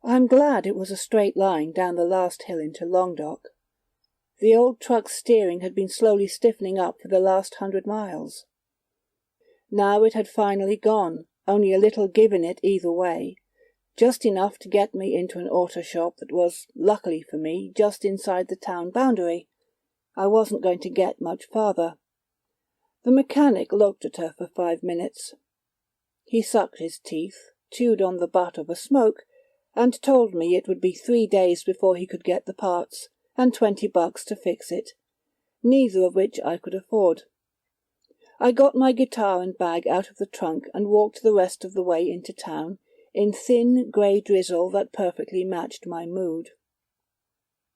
I'm glad it was a straight line down the last hill into Longdock. The old truck's steering had been slowly stiffening up for the last 100 miles. Now it had finally gone, only a little give in it either way, just enough to get me into an auto shop that was, luckily for me, just inside the town boundary. I wasn't going to get much farther. The mechanic looked at her for 5 minutes. He sucked his teeth, chewed on the butt of a smoke, and told me it would be 3 days before he could get the parts, and $20 to fix it, neither of which I could afford. I got my guitar and bag out of the trunk and walked the rest of the way into town, in thin grey drizzle that perfectly matched my mood.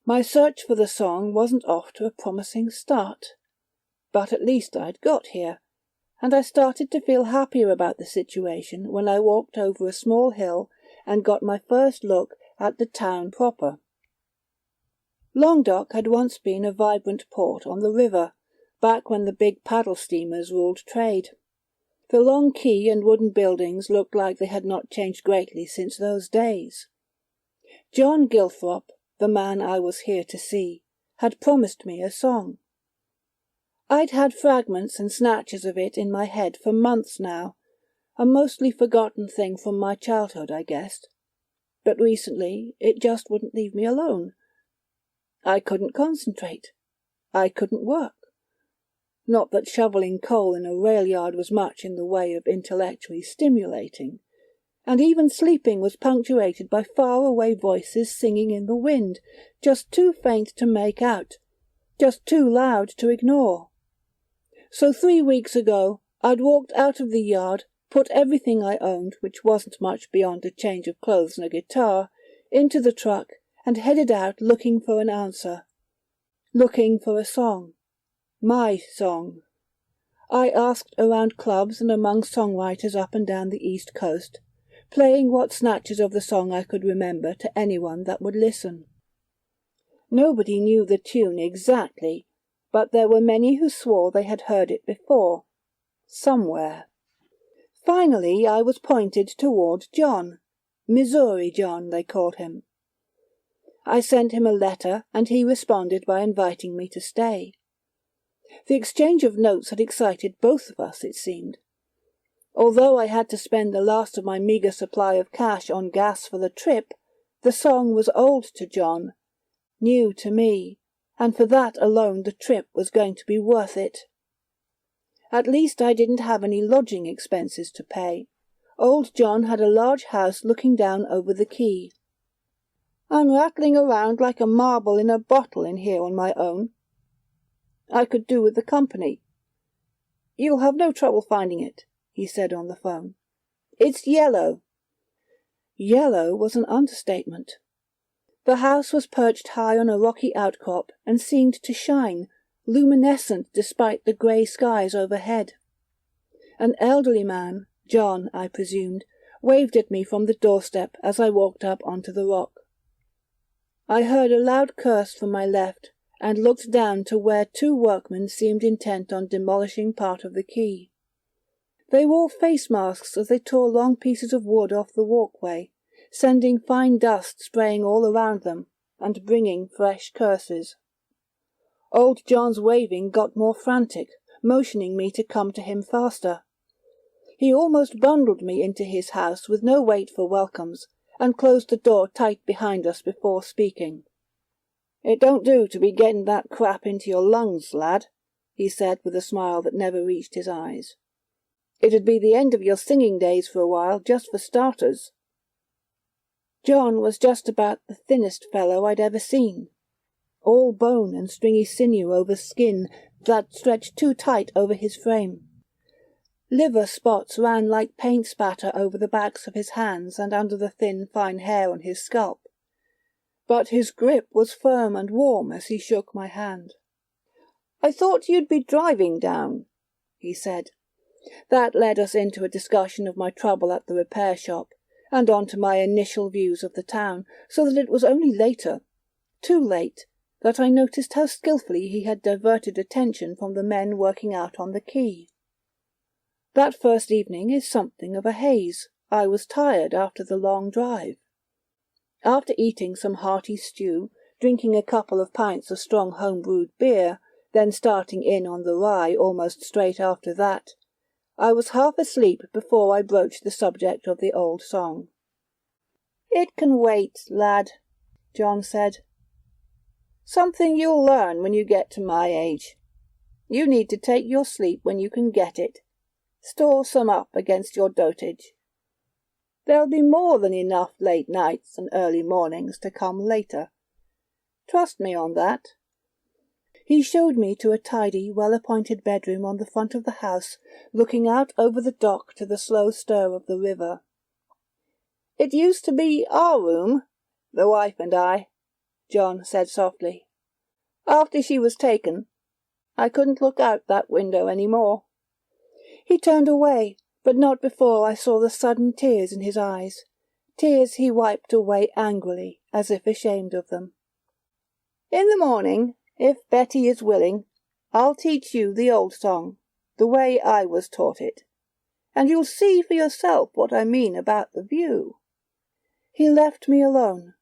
My search for the song wasn't off to a promising start, but at least I'd got here, and I started to feel happier about the situation when I walked over a small hill and got my first look at the town proper. Longdock had once been a vibrant port on the river, back when the big paddle steamers ruled trade. The long quay and wooden buildings looked like they had not changed greatly since those days. John Gilthrop, the man I was here to see, had promised me a song. I'd had fragments and snatches of it in my head for months now, a mostly forgotten thing from my childhood, I guessed. But recently it just wouldn't leave me alone. I couldn't concentrate. I couldn't work. Not that shoveling coal in a rail yard was much in the way of intellectually stimulating, and even sleeping was punctuated by far-away voices singing in the wind, just too faint to make out, just too loud to ignore. So 3 weeks ago I'd walked out of the yard, put everything I owned, which wasn't much beyond a change of clothes and a guitar, into the truck, and headed out looking for an answer. Looking for a song. My song. I asked around clubs and among songwriters up and down the East Coast, playing what snatches of the song I could remember to anyone that would listen. Nobody knew the tune exactly, but there were many who swore they had heard it before, somewhere. Finally I was pointed toward John. Missouri John, they called him. I sent him a letter, and he responded by inviting me to stay. The exchange of notes had excited both of us, it seemed. Although I had to spend the last of my meagre supply of cash on gas for the trip, the song was old to John, new to me, and for that alone the trip was going to be worth it. At least I didn't have any lodging expenses to pay. Old John had a large house looking down over the quay. I'm rattling around like a marble in a bottle in here on my own. I could do with the company. You'll have no trouble finding it, he said on the phone. It's yellow. Yellow was an understatement. The house was perched high on a rocky outcrop and seemed to shine, luminescent despite the grey skies overhead. An elderly man, John, I presumed, waved at me from the doorstep as I walked up onto the rock. I heard a loud curse from my left, and looked down to where 2 workmen seemed intent on demolishing part of the quay. They wore face masks as they tore long pieces of wood off the walkway, sending fine dust spraying all around them, and bringing fresh curses. Old John's waving got more frantic, motioning me to come to him faster. He almost bundled me into his house with no wait for welcomes, and closed the door tight behind us before speaking. "It don't do to be getting that crap into your lungs, lad," he said with a smile that never reached his eyes. "It'd be the end of your singing days for a while, just for starters." John was just about the thinnest fellow I'd ever seen. All bone and stringy sinew over skin that stretched too tight over his frame. Liver spots ran like paint spatter over the backs of his hands and under the thin, fine hair on his scalp. But his grip was firm and warm as he shook my hand. "I thought you'd be driving down," he said. That led us into a discussion of my trouble at the repair shop, and on to my initial views of the town, so that it was only later, too late, that I noticed how skilfully he had diverted attention from the men working out on the quay. That first evening is something of a haze. I was tired after the long drive. After eating some hearty stew, drinking a couple of pints of strong home-brewed beer, then starting in on the rye almost straight after that, I was half asleep before I broached the subject of the old song. "It can wait, lad," John said. "Something you'll learn when you get to my age. You need to take your sleep when you can get it. Store some up against your dotage. There'll be more than enough late nights and early mornings to come later. Trust me on that." He showed me to a tidy, well-appointed bedroom on the front of the house, looking out over the dock to the slow stir of the river. "It used to be our room, the wife and I," John said softly. "After she was taken, I couldn't look out that window any more." He turned away, but not before I saw the sudden tears in his eyes, tears he wiped away angrily, as if ashamed of them. "In the morning, if Betty is willing, I'll teach you the old song, the way I was taught it, and you'll see for yourself what I mean about the view." He left me alone,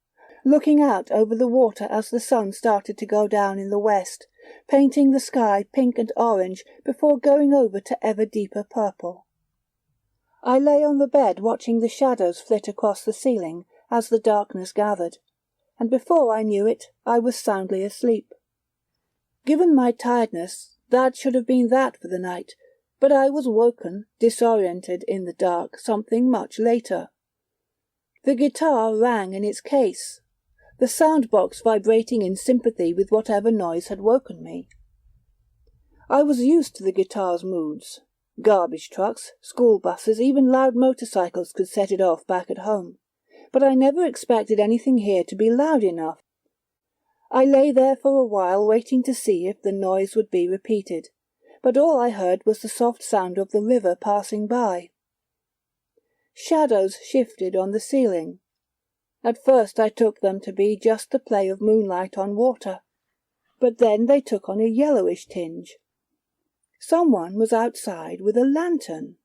looking out over the water as the sun started to go down in the west, painting the sky pink and orange before going over to ever deeper purple. I lay on the bed watching the shadows flit across the ceiling as the darkness gathered, and before I knew it I was soundly asleep. Given my tiredness, that should have been that for the night, but I was woken, disoriented in the dark, something much later. The guitar rang in its case, the sound-box vibrating in sympathy with whatever noise had woken me. I was used to the guitar's moods. Garbage trucks, school buses, even loud motorcycles could set it off back at home, but I never expected anything here to be loud enough. I lay there for a while waiting to see if the noise would be repeated, but all I heard was the soft sound of the river passing by. Shadows shifted on the ceiling. At first I took them to be just the play of moonlight on water, but then they took on a yellowish tinge. Someone was outside with a lantern.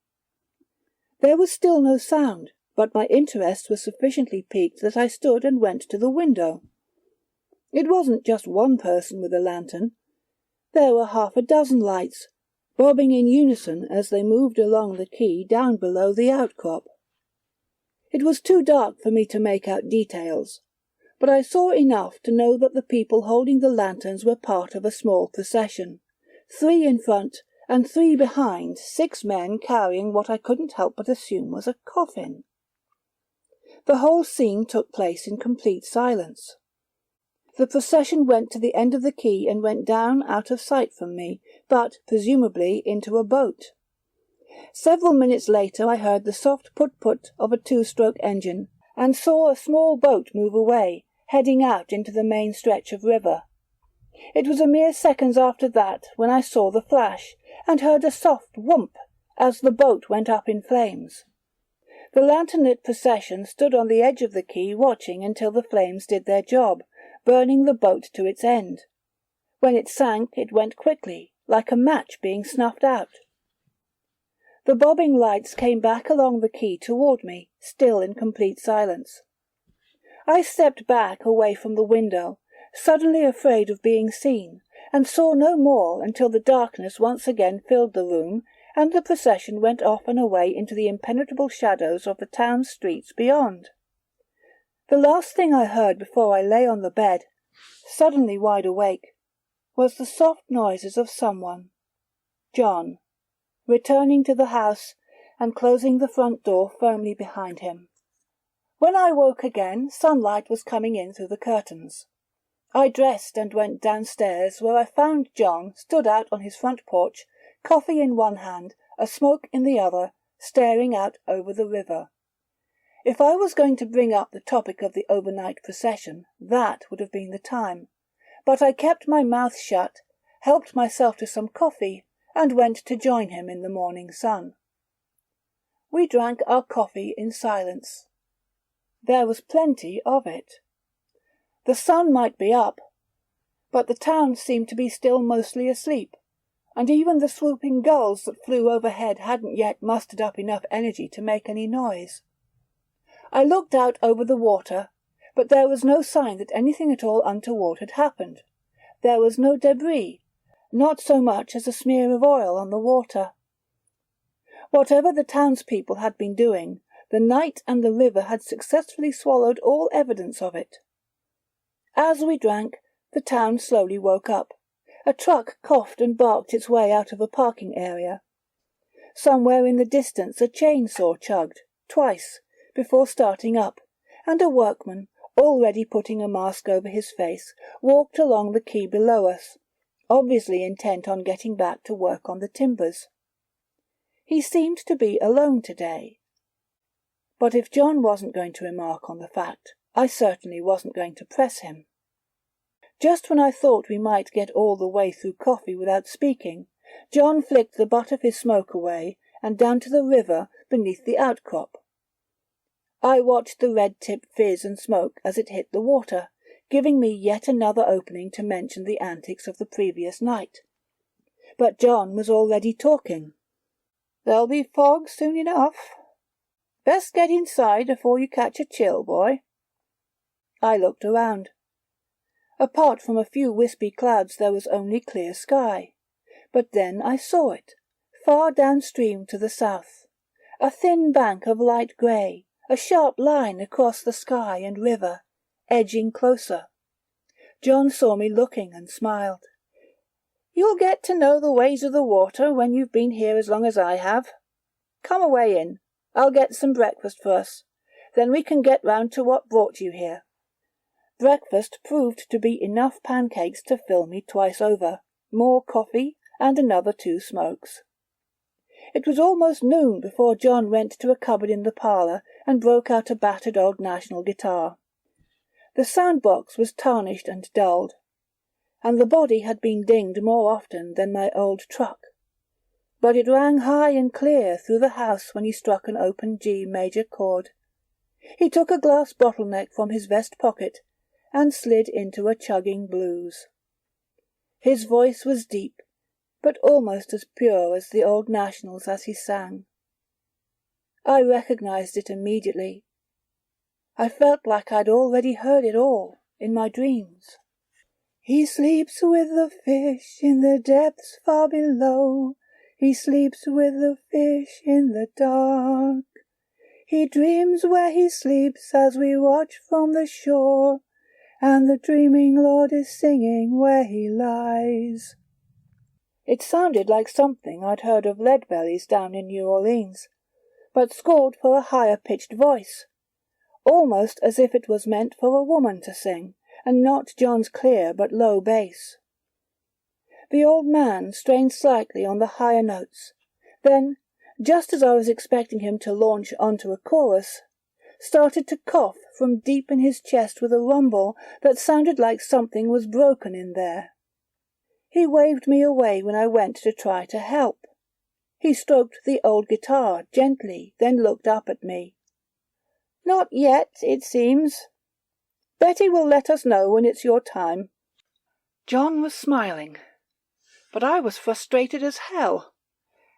There was still no sound, but my interest was sufficiently piqued that I stood and went to the window. It wasn't just one person with a lantern. There were half a dozen lights, bobbing in unison as they moved along the quay down below the outcrop. It was too dark for me to make out details, but I saw enough to know that the people holding the lanterns were part of a small procession, 3 in front and 3 behind, 6 men carrying what I couldn't help but assume was a coffin. The whole scene took place in complete silence. The procession went to the end of the quay and went down out of sight from me, but, presumably, into a boat. Several minutes later I heard the soft put-put of a 2-stroke engine, and saw a small boat move away, heading out into the main stretch of river. It was a mere seconds after that when I saw the flash, and heard a soft whoomp as the boat went up in flames. The lantern-lit procession stood on the edge of the quay watching until the flames did their job, burning the boat to its end. When it sank, it went quickly, like a match being snuffed out. The bobbing lights came back along the quay toward me, still in complete silence. I stepped back away from the window, suddenly afraid of being seen, and saw no more until the darkness once again filled the room, and the procession went off and away into the impenetrable shadows of the town streets beyond. The last thing I heard before I lay on the bed, suddenly wide awake, was the soft noises of someone, John, returning to the house and closing the front door firmly behind him. When I woke again, sunlight was coming in through the curtains. I dressed and went downstairs, where I found John stood out on his front porch, coffee in one hand, a smoke in the other, staring out over the river. If I was going to bring up the topic of the overnight procession, that would have been the time. But I kept my mouth shut, helped myself to some coffee, and went to join him in the morning sun. We drank our coffee in silence. There was plenty of it. The sun might be up, but the town seemed to be still mostly asleep, and even the swooping gulls that flew overhead hadn't yet mustered up enough energy to make any noise. I looked out over the water, but there was no sign that anything at all untoward had happened. There was no debris, not so much as a smear of oil on the water. Whatever the townspeople had been doing, the night and the river had successfully swallowed all evidence of it. As we drank, the town slowly woke up. A truck coughed and barked its way out of a parking area. Somewhere in the distance a chainsaw chugged, twice, before starting up, and a workman, already putting a mask over his face, walked along the quay below us, obviously intent on getting back to work on the timbers. He seemed to be alone today. But if John wasn't going to remark on the fact, I certainly wasn't going to press him. Just when I thought we might get all the way through coffee without speaking, John flicked the butt of his smoke away and down to the river beneath the outcrop. I watched the red tip fizz and smoke as it hit the water, giving me yet another opening to mention the antics of the previous night. But John was already talking. "There'll be fog soon enough. Best get inside afore you catch a chill, boy." I looked around. Apart from a few wispy clouds there was only clear sky. But then I saw it, far downstream to the south. A thin bank of light grey, a sharp line across the sky and river, edging closer. John saw me looking and smiled. "You'll get to know the ways of the water when you've been here as long as I have. Come away in. I'll get some breakfast for us. Then we can get round to what brought you here." Breakfast proved to be enough pancakes to fill me twice over, more coffee, and another 2 smokes. It was almost noon before John went to a cupboard in the parlour and broke out a battered old national guitar. The sound-box was tarnished and dulled, and the body had been dinged more often than my old truck. But it rang high and clear through the house when he struck an open G major chord. He took a glass bottleneck from his vest pocket and slid into a chugging blues. His voice was deep, but almost as pure as the old nationals as he sang. I recognized it immediately. I felt like I'd already heard it all in my dreams. "He sleeps with the fish in the depths far below. He sleeps with the fish in the dark. He dreams where he sleeps as we watch from the shore, and the dreaming Lord is singing where he lies." It sounded like something I'd heard of Leadbelly's down in New Orleans, but scored for a higher-pitched voice, almost as if it was meant for a woman to sing, and not John's clear but low bass. The old man strained slightly on the higher notes, then, just as I was expecting him to launch onto a chorus, started to cough from deep in his chest with a rumble that sounded like something was broken in there. He waved me away when I went to try to help. He stroked the old guitar gently, then looked up at me. "Not yet, it seems. Betty will let us know when it's your time." John was smiling, but I was frustrated as hell.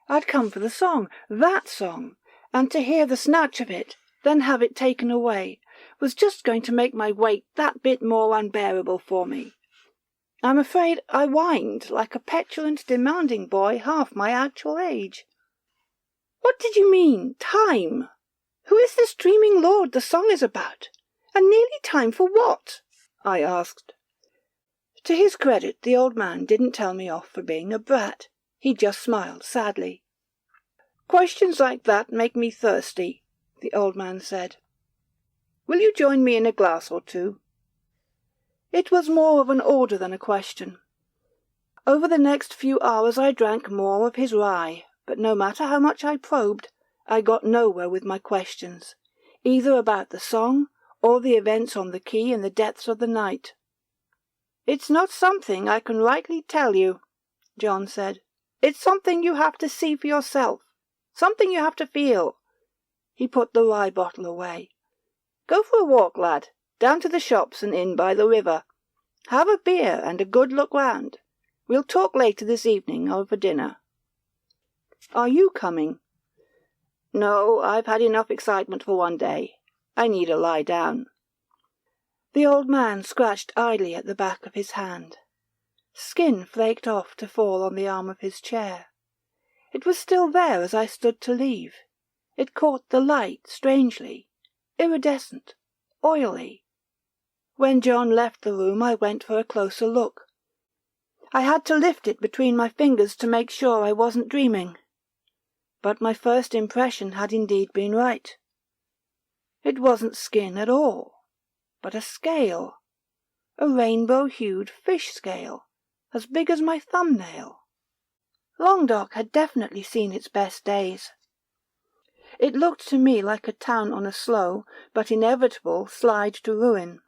I'd come for the song, that song, and to hear the snatch of it, then have it taken away, was just going to make my wait that bit more unbearable for me. I'm afraid I whined like a petulant, demanding boy half my actual age. "What did you mean, time? Who is this dreaming lord the song is about? And nearly time for what?" I asked. To his credit, the old man didn't tell me off for being a brat. He just smiled sadly. "Questions like that make me thirsty," the old man said. "Will you join me in a glass or two?" It was more of an order than a question. Over the next few hours I drank more of his rye, but no matter how much I probed, I got nowhere with my questions, either about the song or the events on the quay in the depths of the night. "It's not something I can rightly tell you," John said. "It's something you have to see for yourself, something you have to feel." He put the rye bottle away. "Go for a walk, lad, down to the shops and in by the river. Have a beer and a good look round. We'll talk later this evening over dinner." "Are you coming?" "No, I've had enough excitement for one day. I need a lie down." The old man scratched idly at the back of his hand. Skin flaked off to fall on the arm of his chair. It was still there as I stood to leave. It caught the light strangely, iridescent, oily. When John left the room I went for a closer look. I had to lift it between my fingers to make sure I wasn't dreaming. But my first impression had indeed been right. It wasn't skin at all, but a scale, a rainbow-hued fish scale, as big as my thumbnail. Longdock had definitely seen its best days. It looked to me like a town on a slow but inevitable slide to ruin.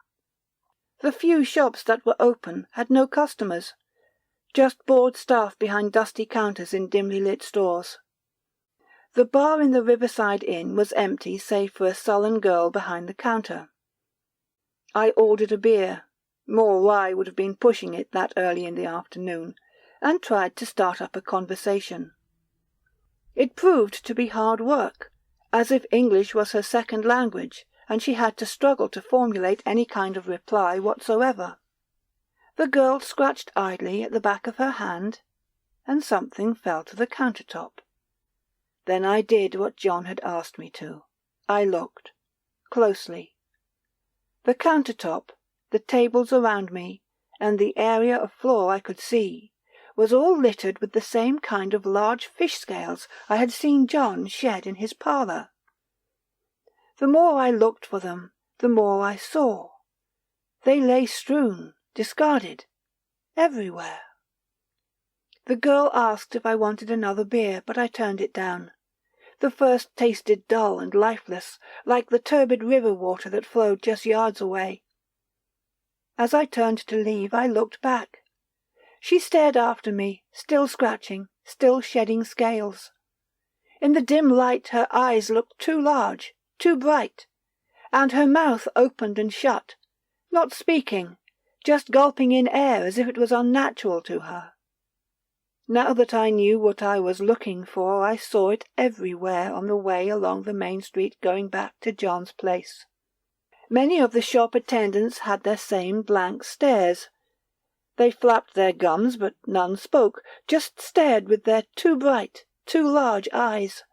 The few shops that were open had no customers, just bored staff behind dusty counters in dimly lit stores. The bar in the Riverside Inn was empty save for a sullen girl behind the counter. I ordered a beer, more rye would have been pushing it that early in the afternoon, and tried to start up a conversation. It proved to be hard work, as if English was her second language, and she had to struggle to formulate any kind of reply whatsoever. The girl scratched idly at the back of her hand, and something fell to the countertop. Then I did what John had asked me to. I looked, closely. The countertop, the tables around me, and the area of floor I could see, was all littered with the same kind of large fish scales I had seen John shed in his parlour. The more I looked for them, the more I saw. They lay strewn, discarded, everywhere. The girl asked if I wanted another beer, but I turned it down. The first tasted dull and lifeless, like the turbid river water that flowed just yards away. As I turned to leave, I looked back. She stared after me, still scratching, still shedding scales. In the dim light her eyes looked too large, too bright, and her mouth opened and shut, not speaking, just gulping in air as if it was unnatural to her. Now that I knew what I was looking for, I saw it everywhere on the way along the main street going back to John's place. Many of the shop attendants had their same blank stares. They flapped their gums, but none spoke, just stared with their too bright, too large eyes.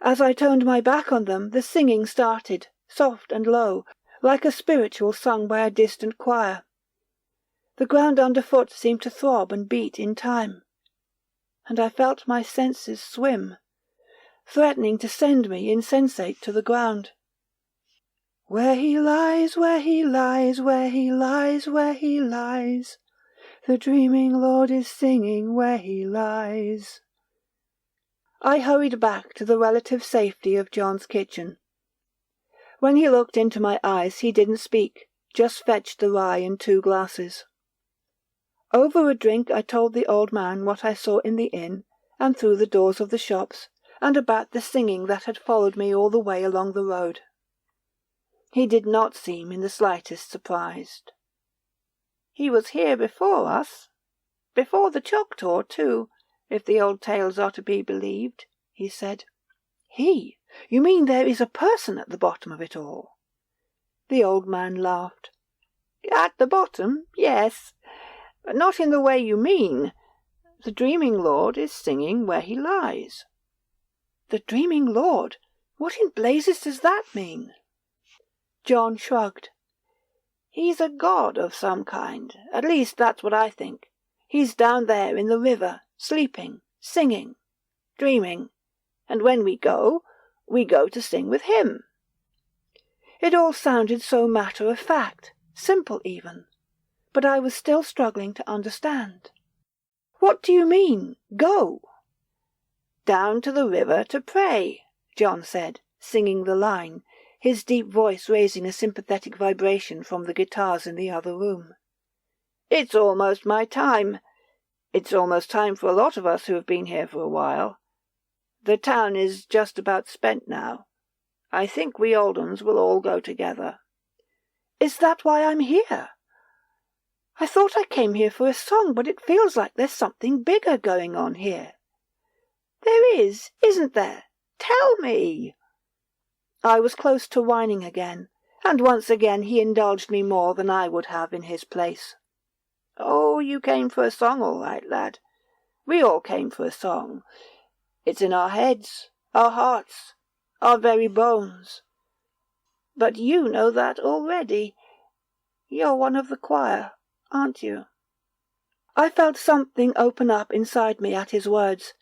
As I turned my back on them, the singing started, soft and low, like a spiritual sung by a distant choir. The ground underfoot seemed to throb and beat in time, and I felt my senses swim, threatening to send me insensate to the ground. Where he lies, where he lies, where he lies, where he lies, the dreaming Lord is singing where he lies. I hurried back to the relative safety of John's kitchen. When he looked into my eyes he didn't speak, just fetched the rye and 2 glasses. Over a drink I told the old man what I saw in the inn, and through the doors of the shops, and about the singing that had followed me all the way along the road. He did not seem in the slightest surprised. "He was here before us, before the Choctaw, too, if the old tales are to be believed," he said. "He? You mean there is a person at the bottom of it all?" The old man laughed. "At the bottom, yes, but not in the way you mean. The dreaming Lord is singing where he lies." "The dreaming Lord? What in blazes does that mean?" John shrugged. "He's a god of some kind, at least that's what I think. He's down there in the river, sleeping, singing, dreaming, and when we go to sing with him." It all sounded so matter-of-fact, simple even, but I was still struggling to understand. "What do you mean, go?" "Down to the river to pray," John said, singing the line, his deep voice raising a sympathetic vibration from the guitars in the other room. "It's almost my time. It's almost time for a lot of us who have been here for a while. The town is just about spent now. I think we old uns will all go together." "Is that why I'm here? I thought I came here for a song, but it feels like there's something bigger going on here." "There is, isn't there? Tell me." I was close to whining again, and once again he indulged me more than I would have in his place. "Oh, you came for a song, all right, lad. We all came for a song. It's in our heads, our hearts, our very bones. But you know that already. You're one of the choir, aren't you?" I felt something open up inside me at his words,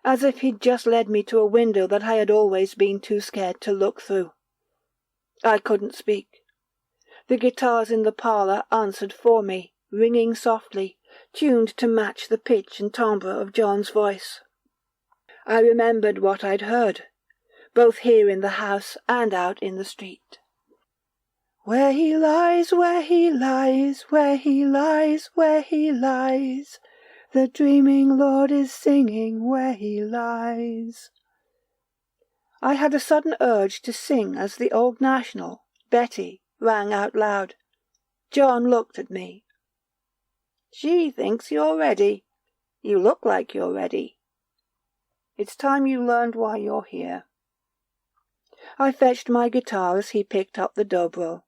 as if he'd just led me to a window that I had always been too scared to look through. I couldn't speak. The guitars in the parlour answered for me, ringing softly, tuned to match the pitch and timbre of John's voice. I remembered what I'd heard, both here in the house and out in the street. "Where he lies, where he lies, where he lies, where he lies, the dreaming Lord is singing where he lies." I had a sudden urge to sing as the old national, Betty, rang out loud. John looked at me. "She thinks you're ready. You look like you're ready. It's time you learned why you're here." I fetched my guitar as he picked up the dobro.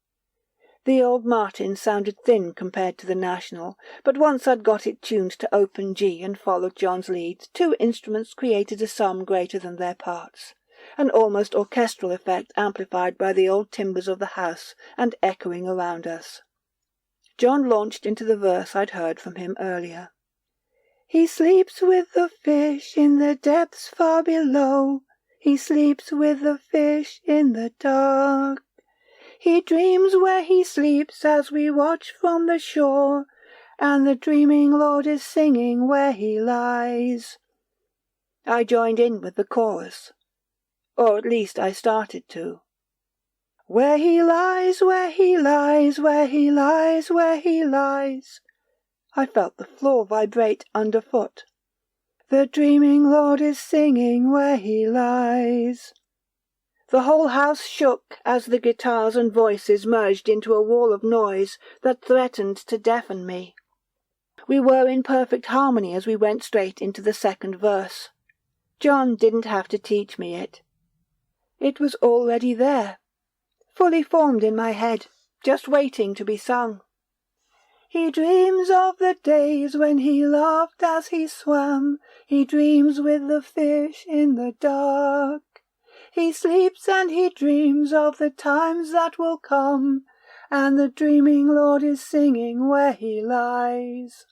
The old Martin sounded thin compared to the national, but once I'd got it tuned to open G and followed John's lead, two instruments created a sum greater than their parts, an almost orchestral effect amplified by the old timbers of the house and echoing around us. John launched into the verse I'd heard from him earlier. "He sleeps with the fish in the depths far below. He sleeps with the fish in the dark. He dreams where he sleeps as we watch from the shore, and the dreaming Lord is singing where he lies." I joined in with the chorus, or at least I started to. "Where he lies, where he lies, where he lies, where he lies." I felt the floor vibrate underfoot. "The dreaming Lord is singing where he lies." The whole house shook as the guitars and voices merged into a wall of noise that threatened to deafen me. We were in perfect harmony as we went straight into the second verse. John didn't have to teach me it. It was already there, fully formed in my head, just waiting to be sung. "He dreams of the days when he laughed as he swam. He dreams with the fish in the dark. He sleeps and he dreams of the times that will come, and the dreaming Lord is singing where he lies."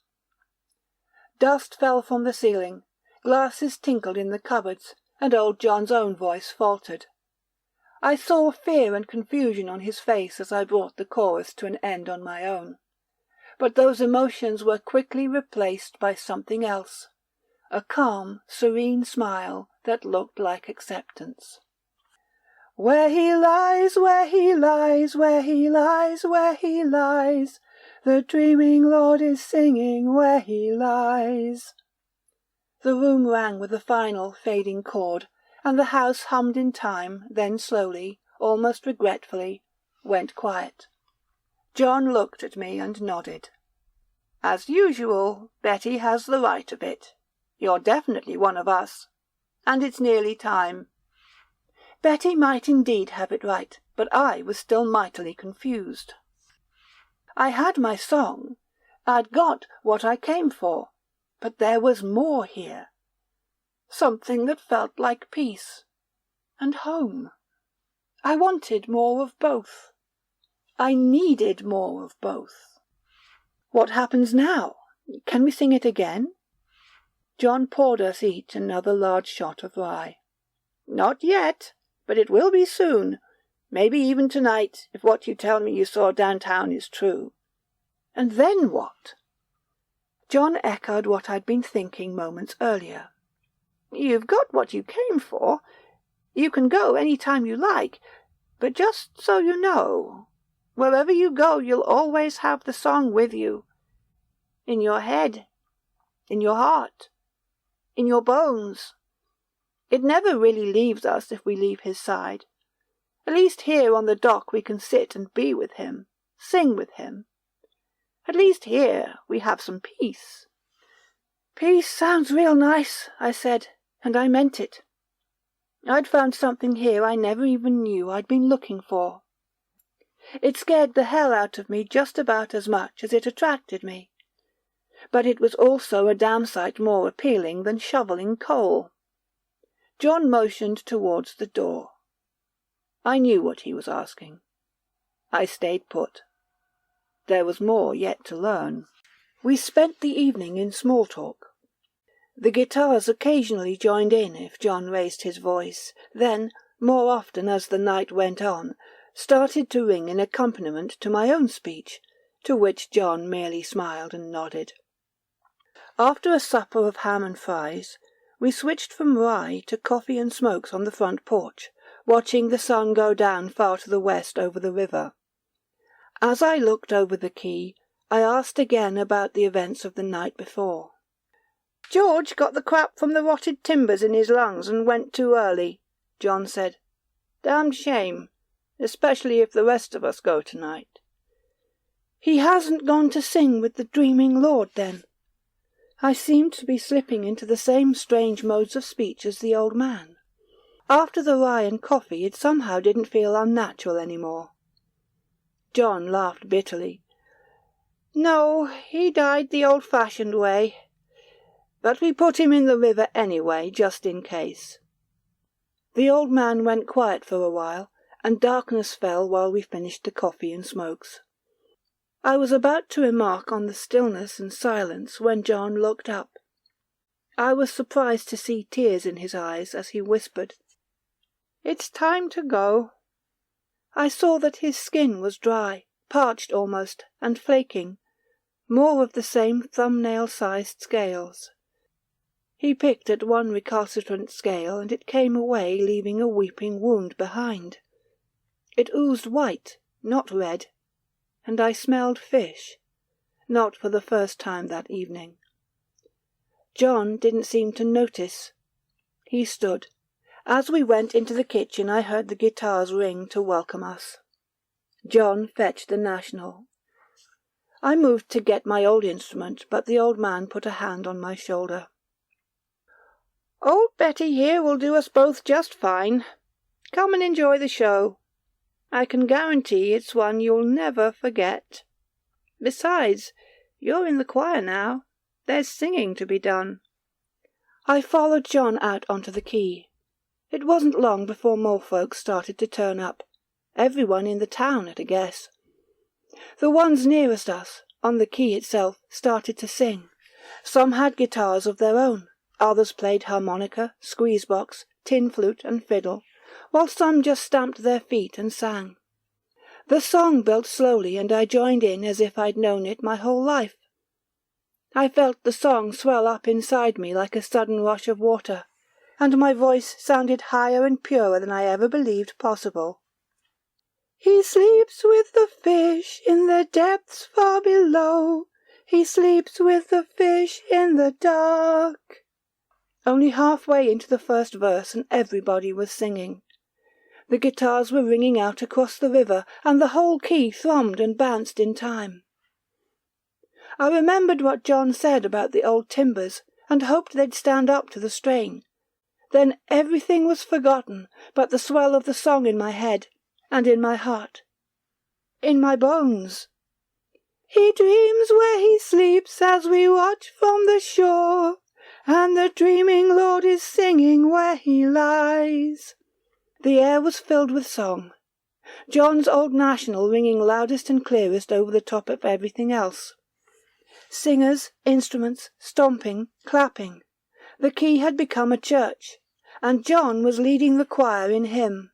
Dust fell from the ceiling, glasses tinkled in the cupboards, and old John's own voice faltered. I saw fear and confusion on his face as I brought the chorus to an end on my own. But those emotions were quickly replaced by something else, a calm, serene smile that looked like acceptance. "Where he lies, where he lies, where he lies, where he lies, the dreaming Lord is singing where he lies." The room rang with a final, fading chord, and the house hummed in time, then slowly, almost regretfully, went quiet. John looked at me and nodded. "As usual, Betty has the right of it. You're definitely one of us, and it's nearly time." Betty might indeed have it right, but I was still mightily confused. I had my song. I'd got what I came for, but there was more here. Something that felt like peace and home. I wanted more of both. I needed more of both. "What happens now? Can we sing it again?" John poured us each another large shot of rye. "Not yet, but it will be soon. Maybe even tonight, if what you tell me you saw downtown is true." "And then what?" John echoed what I'd been thinking moments earlier. "You've got what you came for. You can go any time you like, but just so you know, wherever you go you'll always have the song with you. In your head, in your heart, in your bones. It never really leaves us if we leave his side. At least here on the dock we can sit and be with him, sing with him. At least here we have some peace." "Peace sounds real nice," I said, and I meant it. I'd found something here I never even knew I'd been looking for. It scared the hell out of me just about as much as it attracted me. But it was also a damn sight more appealing than shoveling coal. John motioned towards the door. I knew what he was asking. I stayed put. There was more yet to learn. We spent the evening in small talk. The guitars occasionally joined in if John raised his voice, then, more often as the night went on, started to ring in accompaniment to my own speech, to which John merely smiled and nodded. After a supper of ham and fries, we switched from rye to coffee and smokes on the front porch, watching the sun go down far to the west over the river. As I looked over the quay, I asked again about the events of the night before. "George got the crap from the rotted timbers in his lungs and went too early," John said. "Damned shame, especially if the rest of us go tonight." "He hasn't gone to sing with the dreaming lord, then?" I seemed to be slipping into the same strange modes of speech as the old man. After the rye and coffee it somehow didn't feel unnatural any more. John laughed bitterly. "No, he died the old-fashioned way. But we put him in the river anyway, just in case." The old man went quiet for a while, and darkness fell while we finished the coffee and smokes. I was about to remark on the stillness and silence when John looked up. I was surprised to see tears in his eyes as he whispered, "It's time to go." I saw that his skin was dry, parched almost, and flaking, more of the same thumbnail-sized scales. He picked at one recalcitrant scale, and it came away, leaving a weeping wound behind. It oozed white, not red, and I smelled fish, not for the first time that evening. John didn't seem to notice. He stood. As we went into the kitchen I heard the guitars ring to welcome us. John fetched the National. I moved to get my old instrument, but the old man put a hand on my shoulder. "Old Betty here will do us both just fine. Come and enjoy the show. I can guarantee it's one you'll never forget. Besides, you're in the choir now. There's singing to be done." I followed John out onto the quay. It wasn't long before more folks started to turn up. Everyone in the town, at a guess. The ones nearest us, on the quay itself, started to sing. Some had guitars of their own. Others played harmonica, squeezebox, tin flute and fiddle, while some just stamped their feet and sang. The song built slowly, and I joined in as if I'd known it my whole life. I felt the song swell up inside me like a sudden rush of water, and my voice sounded higher and purer than I ever believed possible. "He sleeps with the fish in the depths far below. He sleeps with the fish in the dark." Only halfway into the first verse and everybody was singing. The guitars were ringing out across the river, and the whole quay thrummed and bounced in time. I remembered what John said about the old timbers, and hoped they'd stand up to the strain. Then everything was forgotten but the swell of the song in my head, and in my heart. In my bones. "He dreams where he sleeps as we watch from the shore, and the dreaming lord is singing where he lies." The air was filled with song. John's old National ringing loudest and clearest over the top of everything else. Singers, instruments, stomping, clapping. The quay had become a church, and John was leading the choir in hymn.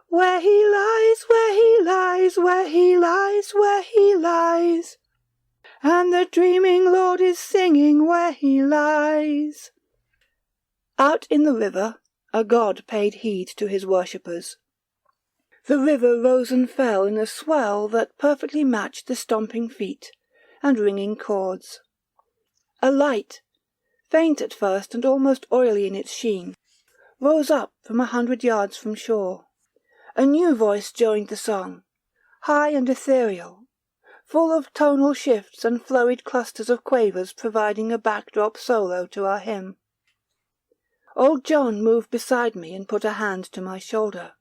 "Where he lies, where he lies, where he lies, where he lies. And the dreaming lord is singing where he lies." Out in the river, a god paid heed to his worshippers. The river rose and fell in a swell that perfectly matched the stomping feet and ringing chords. A light, faint at first and almost oily in its sheen, rose up from 100 yards from shore. A new voice joined the song, high and ethereal, full of tonal shifts and flowed clusters of quavers providing a backdrop solo to our hymn. Old John moved beside me and put a hand to my shoulder.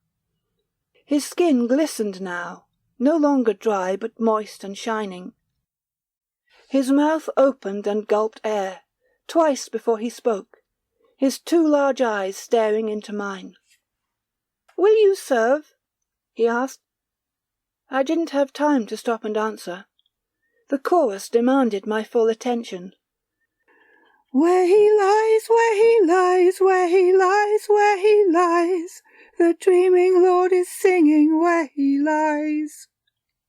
His skin glistened now, no longer dry but moist and shining. His mouth opened and gulped air, twice before he spoke, his 2 large eyes staring into mine. "Will you serve?" he asked. I didn't have time to stop and answer. The chorus demanded my full attention. "Where he lies, where he lies, where he lies, where he lies, the dreaming Lord is singing where he lies."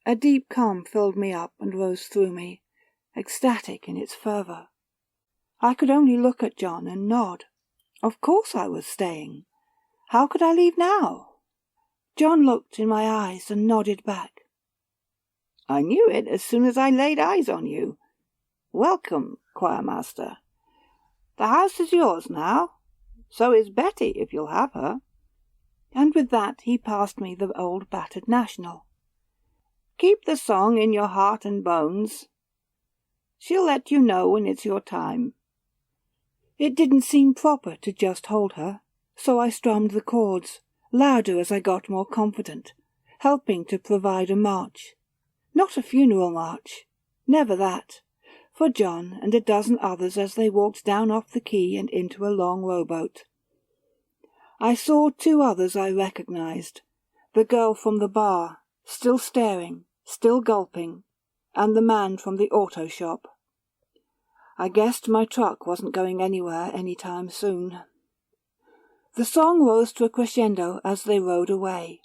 A deep calm filled me up and rose through me, ecstatic in its fervour. I could only look at John and nod. Of course I was staying. How could I leave now? John looked in my eyes and nodded back. "I knew it as soon as I laid eyes on you. Welcome, choirmaster. The house is yours now. So is Betty, if you'll have her." And with that he passed me the old battered national. "Keep the song in your heart and bones. She'll let you know when it's your time." It didn't seem proper to just hold her, so I strummed the chords, louder as I got more confident, helping to provide a march. Not a funeral march, never that, for John and a dozen others as they walked down off the quay and into a long rowboat. I saw 2 others I recognized, the girl from the bar, still staring, still gulping, and the man from the auto shop. I guessed my truck wasn't going anywhere any time soon. The song rose to a crescendo as they rowed away.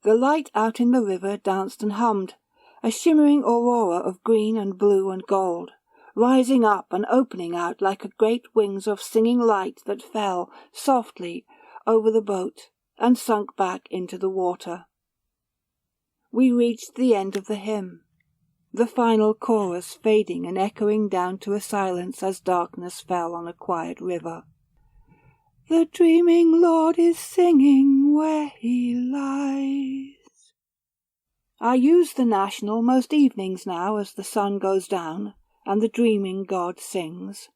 The light out in the river danced and hummed, a shimmering aurora of green and blue and gold, rising up and opening out like a great wings of singing light that fell, softly, over the boat and sunk back into the water. We reached the end of the hymn, the final chorus fading and echoing down to a silence as darkness fell on a quiet river. "The dreaming Lord is singing where he lies." I use the national most evenings now as the sun goes down and the dreaming God sings.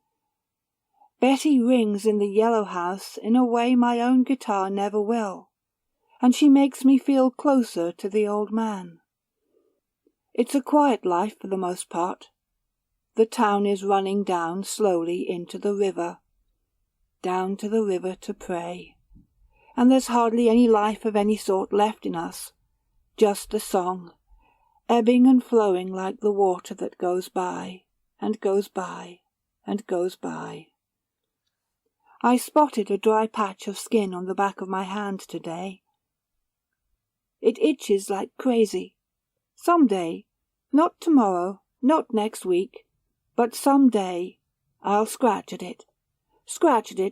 Betty rings in the yellow house in a way my own guitar never will, and she makes me feel closer to the old man. It's a quiet life for the most part. The town is running down slowly into the river, down to the river to pray, and there's hardly any life of any sort left in us, just a song, ebbing and flowing like the water that goes by, and goes by, and goes by. I spotted a dry patch of skin on the back of my hand today. It itches like crazy. Some day, not tomorrow, not next week, but some day, I'll scratch at it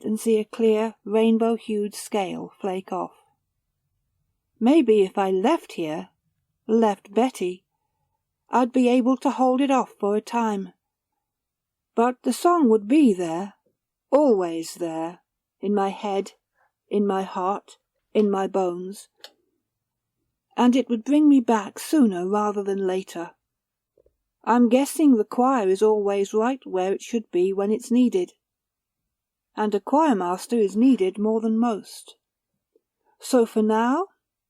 and see a clear, rainbow-hued scale flake off. Maybe if I left here, left Betty, I'd be able to hold it off for a time. But the song would be there, always there, in my head, in my heart, in my bones. And it would bring me back sooner rather than later. I'm guessing the choir is always right where it should be when it's needed. And a choirmaster is needed more than most. So for now,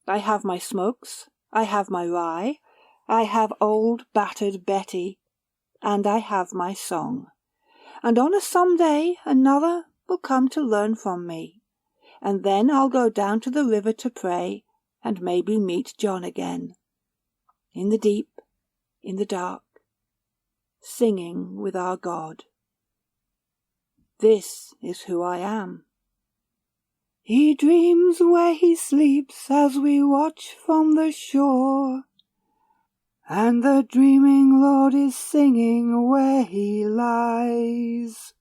I have my smokes, I have my rye, I have old battered Betty, and I have my song. And on a some day another will come to learn from me, and then I'll go down to the river to pray, and maybe meet John again. In the deep, in the dark, singing with our God. This is who I am. He dreams where he sleeps as we watch from the shore, and the dreaming Lord is singing where he lies.